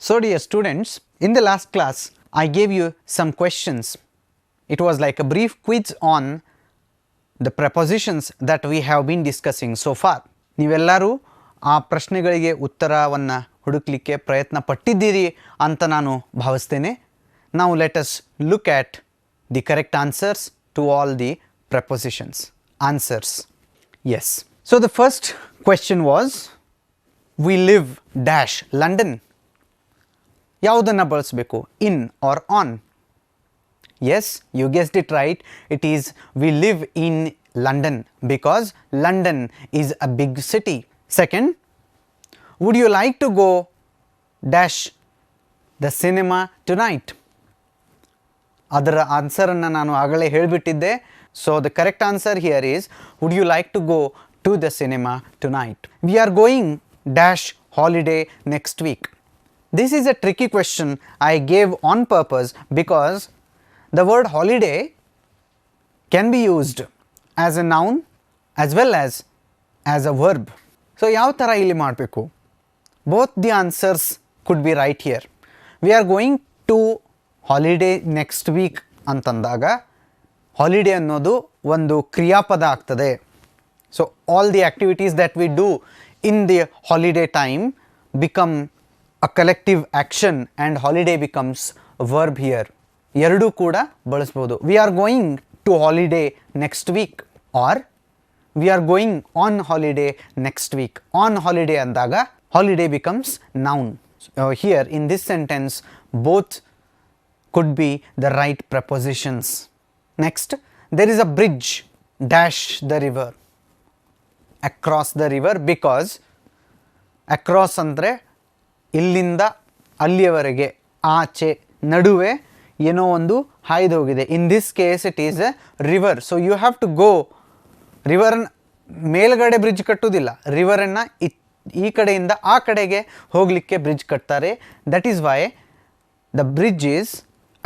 So dear students, in the last class I gave you some questions. It was like a brief quiz on the prepositions that we have been discussing so far. ನೀವೆಲ್ಲರೂ ಆ ಪ್ರಶ್ನೆಗಳಿಗೆ ಉತ್ತರವನ್ನು ಹುಡುಕಲಿಕ್ಕೆ ಪ್ರಯತ್ನ ಪಟ್ಟಿದ್ದೀರಿ ಅಂತ ನಾನು ಭಾವಿಸ್ತೇನೆ. Now let us look at the correct answers to all the prepositions. Answers. Yes. So the first question was, we live dash London. ಯಾವುದನ್ನು ಬಳಸಬೇಕು? In or on? Yes, you guessed it right. It is we live in London because London is a big city. Second, would you like to go dash the cinema tonight? ಅದರ ಆನ್ಸರನ್ನು ನಾನು ಆಗಲೇ ಹೇಳಿಬಿಟ್ಟಿದ್ದೆ. So the correct answer here is, would you like to go to the cinema tonight? We are going dash holiday next week. This is a tricky question I gave on purpose because the word holiday can be used as a noun as well as a verb. So ಯಾವ ಥರ ಇಲ್ಲಿ ಮಾಡಬೇಕು? Both the answers could be right here. We are going to holiday next week ಅಂತಂದಾಗ holiday ಅನ್ನೋದು ಒಂದು ಕ್ರಿಯಾಪದ ಆಗ್ತದೆ. So all the activities that we do in the holiday time become a collective action and holiday becomes a verb here. ಎರಡೂ ಕೂಡ ಬಳಸ್ಬೋದು. We are going to holiday next week or we are going on holiday next week. On holiday ಅಂದಾಗ holiday becomes noun. Here in this sentence both could be the right prepositions. Next, there is a bridge dash the river. Across the river because across ಅಂದರೆ ಇಲ್ಲಿಂದ ಅಲ್ಲಿಯವರೆಗೆ ಆಚೆ ನಡುವೆ ಏನೋ ಒಂದು ಹಾಯ್ದು ಹೋಗಿದೆ. In this case it is a river. So you have to go. ರಿವರನ್ನು ಮೇಲ್ಗಡೆ ಬ್ರಿಡ್ಜ್ ಕಟ್ಟುವುದಿಲ್ಲ, ರಿವರನ್ನು ಈ ಕಡೆಯಿಂದ ಆ ಕಡೆಗೆ ಹೋಗಲಿಕ್ಕೆ ಬ್ರಿಡ್ಜ್ ಕಟ್ತಾರೆ. That is why the bridge is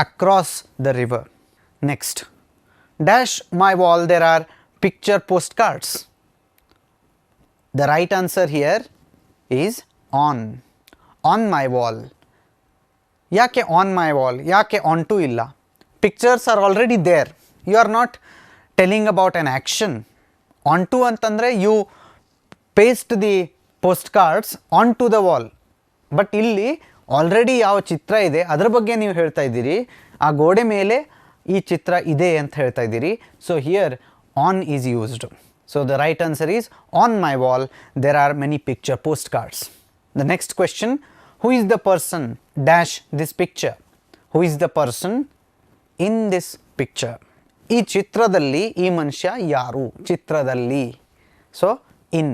across the river. Next, dash my wall there are picture post cards. The right answer here is on. On my wall. ಯಾಕೆ on my wall? ಯಾಕೆ on to ಇಲ್ಲ? Pictures are already there. You are not telling about an action. On to ಅಂತಂದರೆ you paste the post cards on to the wall. But ಇಲ್ಲಿ already ಯಾವ ಚಿತ್ರ ಇದೆ ಅದರ ಬಗ್ಗೆ ನೀವು ಹೇಳ್ತಾ ಇದ್ದೀರಿ. ಆ ಗೋಡೆ ಮೇಲೆ ಈ ಚಿತ್ರ ಇದೆ ಅಂತ ಹೇಳ್ತಾ ಇದ್ದೀರಿ. So here on is used. So the right answer is on my wall there are many picture post cards. The next question, who is the person dash this picture? Who is the person in this picture? ಈ ಚಿತ್ರದಲ್ಲಿ ಈ ಮನುಷ್ಯ ಯಾರು? ಚಿತ್ರದಲ್ಲಿ. So in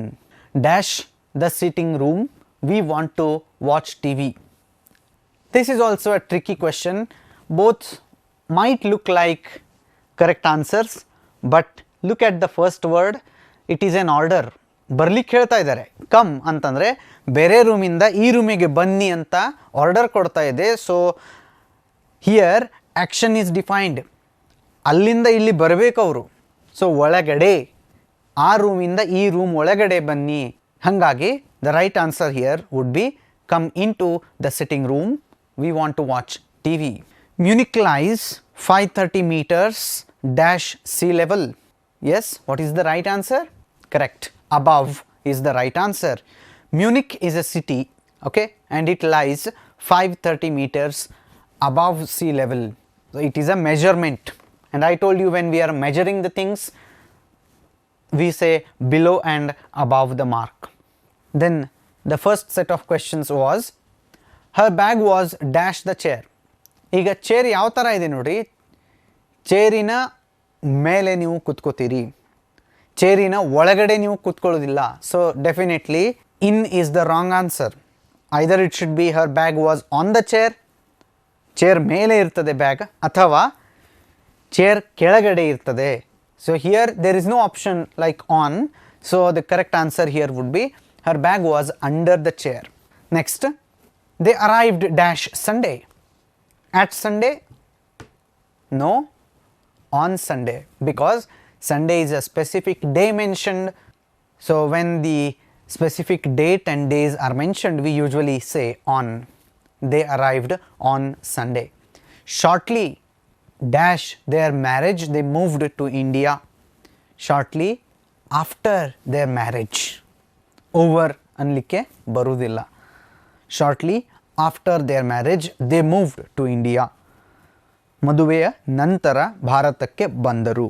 dash the sitting room we want to watch TV. This is also a tricky question. Both might look like correct answers, but look at the first word. It is an order. ಬರ್ಲಿಕ್ಕೆ ಹೇಳ್ತಾ ಇದ್ದಾರೆ. Come ಅಂತಂದರೆ ಬೇರೆ ರೂಮಿಂದ ಈ ರೂಮಿಗೆ ಬನ್ನಿ ಅಂತ order ಕೊಡ್ತಾ ಇದೆ. So here action is defined. ಅಲ್ಲಿಂದ ಇಲ್ಲಿ ಬರಬೇಕು ಅವರು. ಸೊ ಒಳಗಡೆ, ಆ ರೂಮಿಂದ ಈ ರೂಮ್ ಒಳಗಡೆ ಬನ್ನಿ. ಹಾಗಾಗಿ the right answer here would be come into the sitting room we want to watch T V. Munich lies 530 meters dash sea level. Yes, what is the right answer? Correct. Above is the right answer. Munich is a city, okay, and it lies 530 meters above sea level. So it is a measurement, and I told you when we are measuring the things we say below and above the mark. Then the first set of questions was, her bag was dash the chair. ಈಗ chair ಯಾವ ಥರ ಇದೆ ನೋಡಿ. ಚೇರಿನ ಮೇಲೆ ನೀವು ಕೂತ್ಕೋತೀರಿ, ಚೇರಿನ ಒಳಗಡೆ ನೀವು ಕೂತ್ಕೊಳ್ಳೋದಿಲ್ಲ. So definitely in is the wrong answer. Either it should be her bag was on the chair, chair ಮೇಲೆ ಇರ್ತದೆ ಬ್ಯಾಗ್, ಅಥವಾ ಚೇರ್ ಕೆಳಗಡೆ ಇರ್ತದೆ. So here there is no option like on. So the correct answer here would be her bag was under the chair. Next, they arrived dash Sunday. At Sunday? No, on Sunday, because Sunday is a specific day mentioned. So when the specific date and days are mentioned we usually say on. they arrived on Sunday. Shortly dash their marriage, they moved to India. Shortly after their marriage, over anlike barudilla. Shortly after their marriage, they moved to India. ಮದುವೆಯ ನಂತರ ಭಾರತಕ್ಕೆ ಬಂದರು.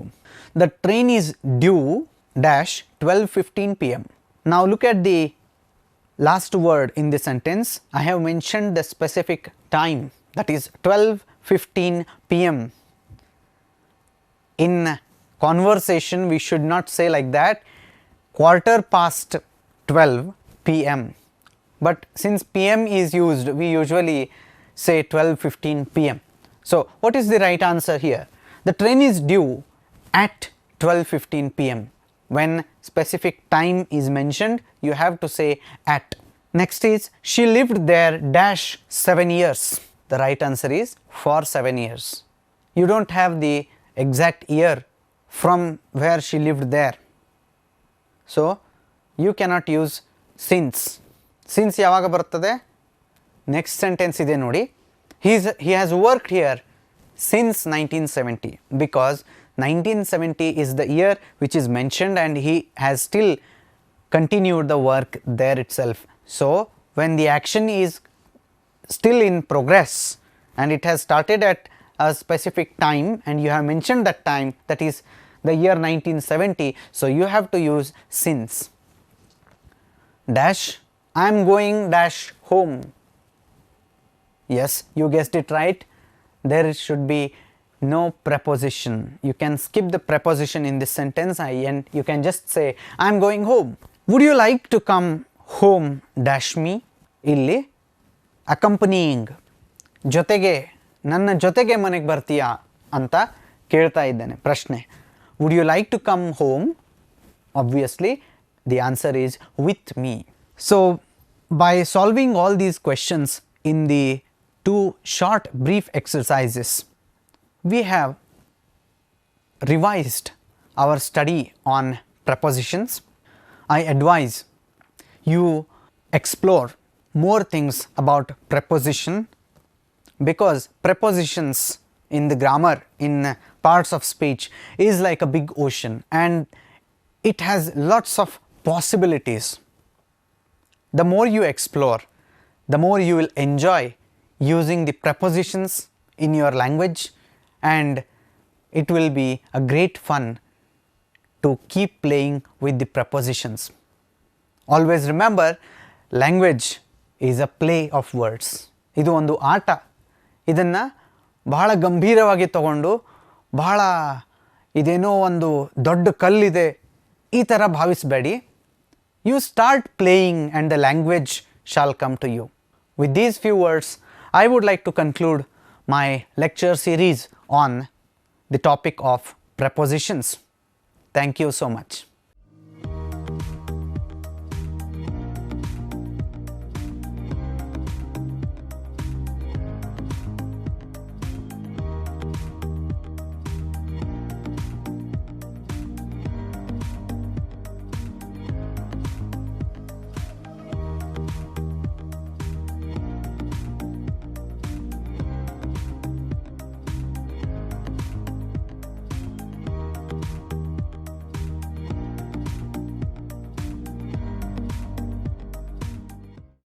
The train is due dash 12:15 p.m. Now look at the last word in the sentence. I have mentioned the specific time, that is 12:15 p.m. In conversation we should not say like that, 12:15 p.m. But since p.m. is used, we usually say 12:15 p.m. So what is the right answer here? The train is due at 12:15 p.m. When specific time is mentioned, you have to say at. Next is, she lived there dash 7 years. The right answer is for 7 years. You don't have the exact year from where she lived there. So you cannot use since. Since ಯಾವಾಗ ಬರ್ತದೆ? Next sentence ಇದೆ ನೋಡಿ. He has worked here since 1970, because 1970 is the year which is mentioned and he has still continued the work there itself. So when the action is still in progress and it has started at a specific time and you have mentioned that time, that is the year 1970, so you have to use since. Dash, I am going dash home. Yes, you guessed it right. There should be no preposition. You can skip the preposition in this sentence and you can just say I am going home. Would you like to come home dash me? Illi accompanying, ಜೊತೆಗೆ, ನನ್ನ ಜೊತೆಗೆ ಮನೆಗೆ ಬರ್ತೀಯಾ ಅಂತ ಕೇಳ್ತಾ ಇದ್ದೇನೆ, ಪ್ರಶ್ನೆ. Would you like to come home? Obviously the answer is with me. So by solving all these questions in the two short brief exercises, we have revised our study on prepositions. I advise you explore more things about preposition, because prepositions in the grammar, in parts of speech, is like a big ocean and it has lots of possibilities. The more you explore, the more you will enjoy using the prepositions in your language, and it will be a great fun to keep playing with the prepositions. Always remember, language is a play of words. ಇದು ಒಂದು ಆಟ. ಇದನ್ನು ಬಹಳ ಗಂಭೀರವಾಗಿ ತಗೊಂಡು ಬಹಳ ಇದೇನೋ ಒಂದು ದೊಡ್ಡ ಕಲ್ಲಿದೆ ಈ ಥರ ಭಾವಿಸಬೇಡಿ. You start playing and the language shall come to you. With these few words, I would like to conclude my lecture series on the topic of prepositions. Thank you so much.